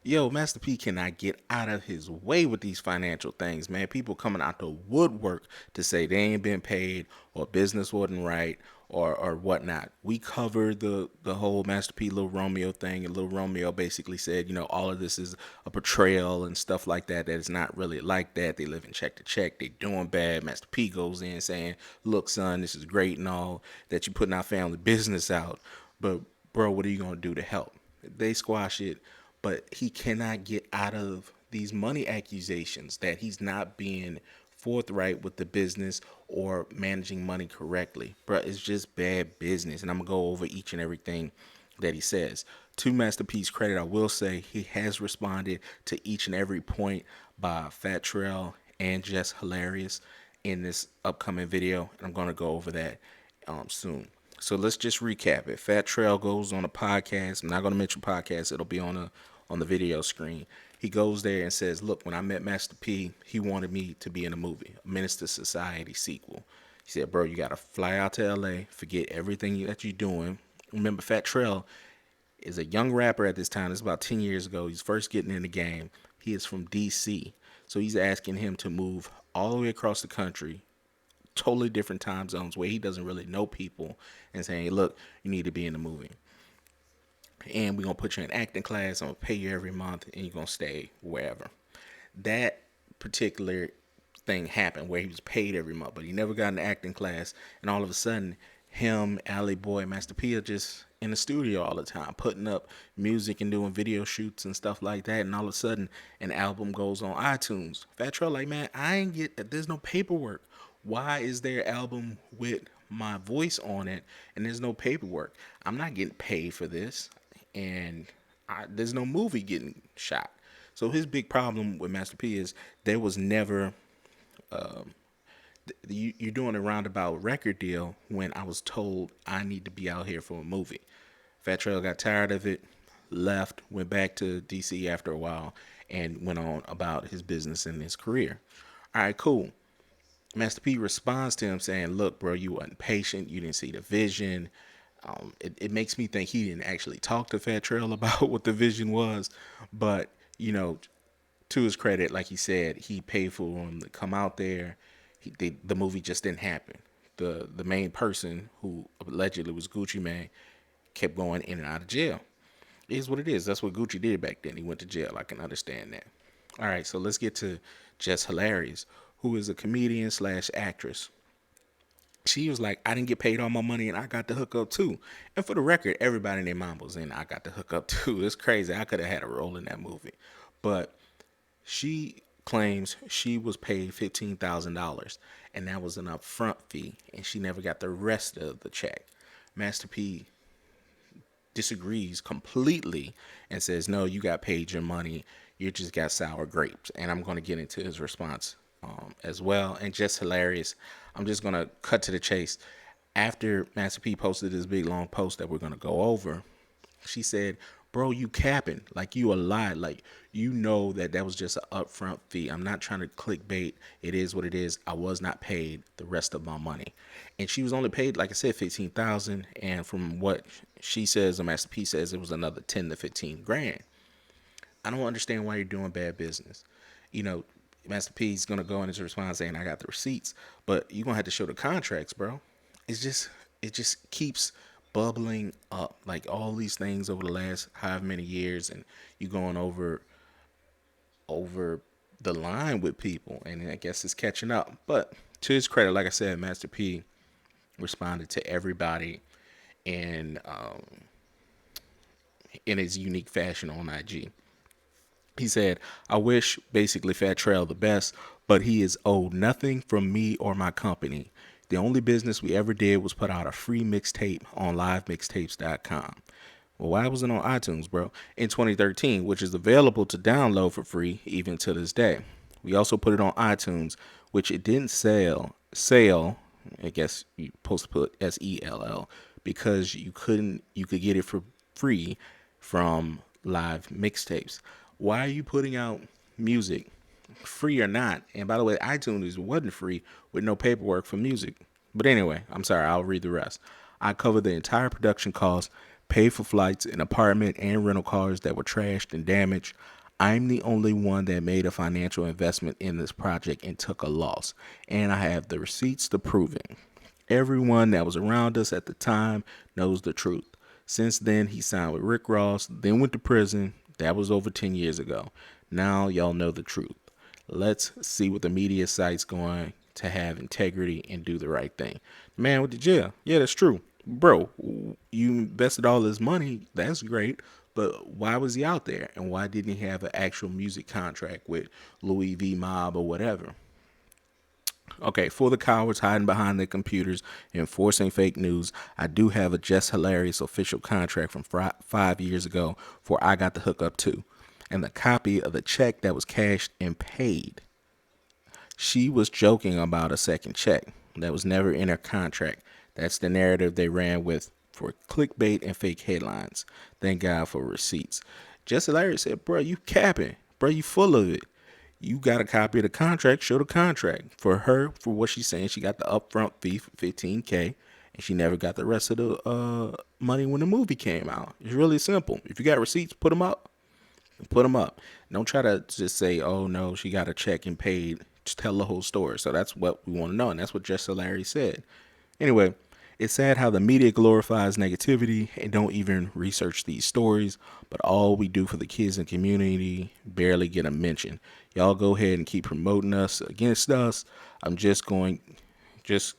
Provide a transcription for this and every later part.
Yo, Master P cannot get out of his way with these financial things, man. People coming out the woodwork to say they ain't been paid or business wasn't right or whatnot. We covered the whole Master P Lil Romeo thing, and Lil Romeo basically said, all of this is a portrayal and stuff like that. That it's not really like that. They live in check to check. They doing bad. Master P goes in saying, "Look, son, this is great and all that you putting our family business out, but bro, what are you gonna do to help?" They squash it, but he cannot get out of these money accusations that he's not being forthright with the business or managing money correctly. Bro, it's just bad business. And I'm going to go over each and everything that he says. To Master P's credit, I will say he has responded to each and every point by Fat Trel and Jess Hilarious in this upcoming video. And I'm going to go over that soon. So let's just recap it. Fat Trel goes on a podcast. I'm not going to mention podcast. It'll be on the video screen. He goes there and says, "Look, when I met Master P, he wanted me to be in a movie, a Minister Society sequel." He said, "Bro, you got to fly out to LA, forget everything that you're doing." Remember, Fat Trel is a young rapper at this time. This is about 10 years ago. He's first getting in the game. He is from DC. So he's asking him to move all the way across the country, totally different time zones where he doesn't really know people, and saying, "Hey, look, you need to be in the movie. And we're going to put you in acting class. I'm going to pay you every month, and you're going to stay wherever." That particular thing happened where he was paid every month, but he never got an acting class. And all of a sudden, him, Alley Boy, Master P are just in the studio all the time, putting up music and doing video shoots and stuff like that. And all of a sudden, an album goes on iTunes. Fat Trel like, "Man, I ain't get, there's no paperwork. Why is there an album with my voice on it and there's no paperwork? I'm not getting paid for this, and there's no movie getting shot." So his big problem with Master P is there was never you're doing a roundabout record deal when I was told I need to be out here for a movie. Fat Trel got tired of it, left, went back to DC after a while, and went on about his business and his career. All right, cool. Master P responds to him saying, "Look, bro, you weren't patient. You didn't see the vision." It makes me think he didn't actually talk to Fat Trel about what the vision was, but you know, to his credit, like he said, he paid for him to come out there. The movie just didn't happen. The main person who allegedly was Gucci Mane kept going in and out of jail. It is what it is. That's what Gucci did back then. He went to jail. I can understand that. All right, so let's get to Jess Hilarious, who is a comedian slash actress. She was like, "I didn't get paid all my money and I got the hookup too." And for the record, everybody in their mom was in I got the hookup too. It's crazy. I could have had a role in that movie. But she claims she was paid $15,000 and that was an upfront fee and she never got the rest of the check. Master P disagrees completely and says, "No, you got paid your money. You just got sour grapes." And I'm going to get into his response as well. And just hilarious. I'm just going to cut to the chase. After Master P posted this big long post that we're going to go over, she said, "Bro, you capping. Like, you a lie. Like, you know that was just an upfront fee. I'm not trying to clickbait. It is what it is. I was not paid the rest of my money." And she was only paid, like I said, 15,000. And from what she says, and Master P says, it was another 10 to 15 grand. I don't understand why you're doing bad business. You know, Master P's gonna go in his response saying, "I got the receipts," but you're gonna have to show the contracts, bro. It just keeps bubbling up, like all these things over the last however many years, and you going over the line with people, and I guess it's catching up. But to his credit, like I said, Master P responded to everybody in in his unique fashion on IG. He said, "I wish basically Fat Trel the best, but he is owed nothing from me or my company. The only business we ever did was put out a free mixtape on livemixtapes.com." Well, why wasn't it on iTunes, bro? In 2013, which is available to download for free even to this day. We also put it on iTunes, which it didn't sell. I guess you supposed to put SELL because you could get it for free from live mixtapes. Why are you putting out music, free or not? And by the way, iTunes wasn't free with no paperwork for music. But anyway, I'm sorry, I'll read the rest. "I covered the entire production cost, Paid for flights, an apartment, and rental cars that were trashed and damaged. I'm the only one that made a financial investment in this project and took a loss. And I have the receipts to prove it. Everyone that was around us at the time knows the truth. Since then, he signed with Rick Ross, then went to prison. That was over 10 years ago. Now, y'all know the truth. Let's see what the media site's going to have integrity and do the right thing. Man with the jail. Yeah, that's true. Bro, you invested all this money. That's great. But why was he out there? And why didn't he have an actual music contract with Louis V. Mob or whatever? Okay, for the cowards hiding behind their computers and enforcing fake news, I do have a Jess Hilarious official contract from 5 years ago for I got the hookup too, and the copy of the check that was cashed and paid. She was joking about a second check that was never in her contract. That's the narrative they ran with for clickbait and fake headlines. Thank God for receipts. Jess Hilarious said, bro, you capping. Bro, you full of it. You got a copy of the contract, show the contract. For her, for what she's saying, she got the upfront fee for 15K, and she never got the rest of the money when the movie came out. It's really simple. If you got receipts, put them up. Put them up. Don't try to just say, oh no, she got a check and paid. Just tell the whole story. So that's what we want to know, and that's what Jess Larry said. Anyway, it's sad how the media glorifies negativity and don't even research these stories, but all we do for the kids and community barely get a mention. Y'all go ahead and keep promoting us against us. I'm just going just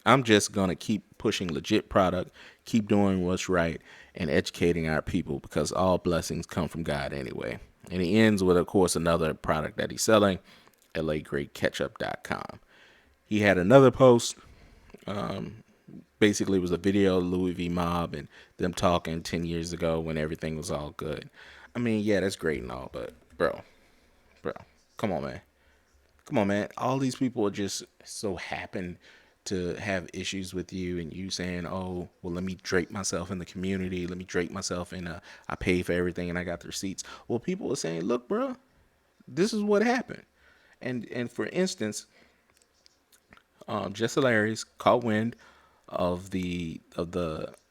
I'm just going to keep pushing legit product, keep doing what's right, and educating our people because all blessings come from God anyway. And he ends with, of course, another product that he's selling, lagreatketchup.com. He had another post. Basically, it was a video of Louis V. Mob and them talking 10 years ago when everything was all good. I mean, yeah, that's great and all, but bro, come on, man. Come on, man. All these people are just so happen to have issues with you, and you saying, "Oh, well, let me drape myself in the community. Let me drape myself in I paid for everything and I got the receipts." Well, people are saying, "Look, bro, this is what happened." And for instance, Jess Hilarious caught wind of the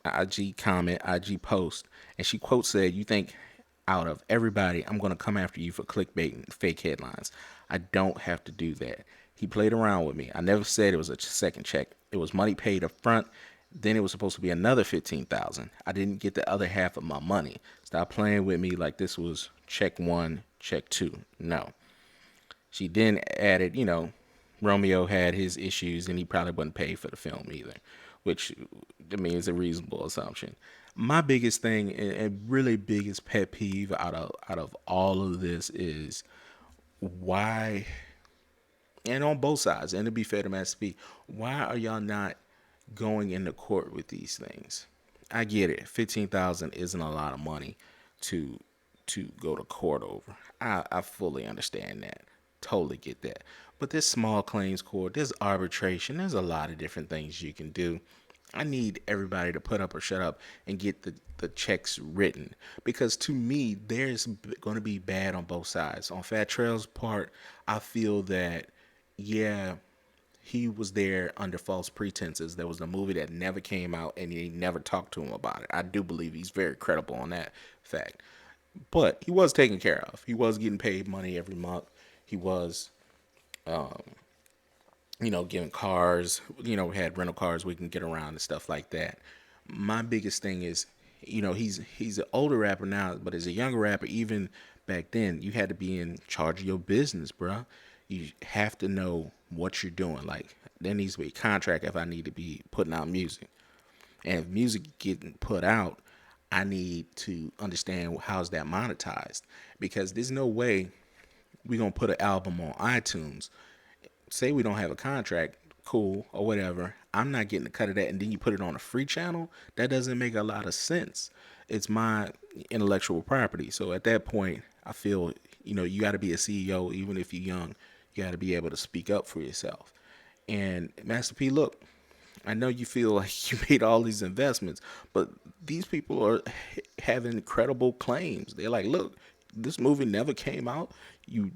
IG comment, IG post, and she quote said, "You think out of everybody, I'm going to come after you for clickbait and fake headlines. I don't have to do that." He played around with me. I never said it was a second check. It was money paid up front. Then it was supposed to be another 15,000. I didn't get the other half of my money. Stop playing with me like this was check one, check two. No. She then added, Romeo had his issues and he probably wouldn't pay for the film either, which I mean is a reasonable assumption. My biggest thing and really biggest pet peeve out of all of this is why, and on both sides, and to be fair to Master P, why are y'all not going into court with these things? I get it. 15,000 isn't a lot of money to go to court over. I fully understand that. Totally get that. But there's small claims court, there's arbitration, there's a lot of different things you can do. I need everybody to put up or shut up and get the checks written. Because to me, there's going to be bad on both sides. On Fat Trel's part, I feel that, yeah, he was there under false pretenses. There was a movie that never came out and he never talked to him about it. I do believe he's very credible on that fact. But he was taken care of. He was getting paid money every month. He was, giving cars, had rental cars we can get around and stuff like that. My biggest thing is, he's an older rapper now, but as a younger rapper, even back then, you had to be in charge of your business, bro. You have to know what you're doing. Like, there needs to be a contract if I need to be putting out music. And if music getting put out, I need to understand how's that monetized. Because there's no way we're going to put an album on iTunes. Say we don't have a contract, cool, or whatever. I'm not getting a cut of that, and then you put it on a free channel. That doesn't make a lot of sense. It's my intellectual property. So at that point, I feel, you got to be a CEO, even if you're young. You got to be able to speak up for yourself. And Master P, look, I know you feel like you made all these investments, but these people are having incredible claims. They're like, look, this movie never came out. You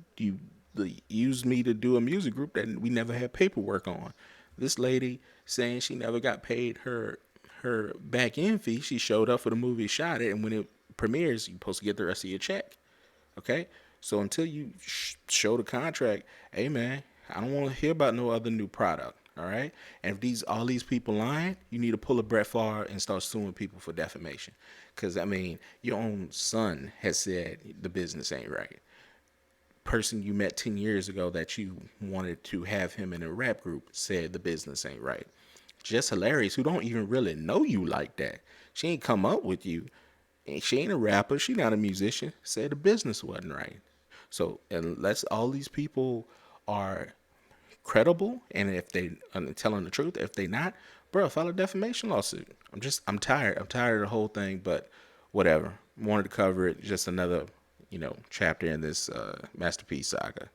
used me to do a music group that we never had paperwork on. This lady saying she never got paid her her back end fee. She showed up for the movie, shot it, and when it premieres, you're supposed to get the rest of your check. Okay, so until you show the contract, hey man, I don't want to hear about no other new product. All right, and if these all these people lying, you need to pull a Brett Favre and start suing people for defamation, because I mean, your own son has said the business ain't right. Person you met 10 years ago that you wanted to have him in a rap group said the business ain't right. Jess Hilarious, who don't even really know you like that, she ain't come up with you, and she ain't a rapper, she not a musician, said the business wasn't right. So unless all these people are credible, and if they are telling the truth, if they not, bro, file a defamation lawsuit. I'm tired. I'm tired of the whole thing, but whatever. Wanted to cover it. Just another, chapter in this masterpiece saga.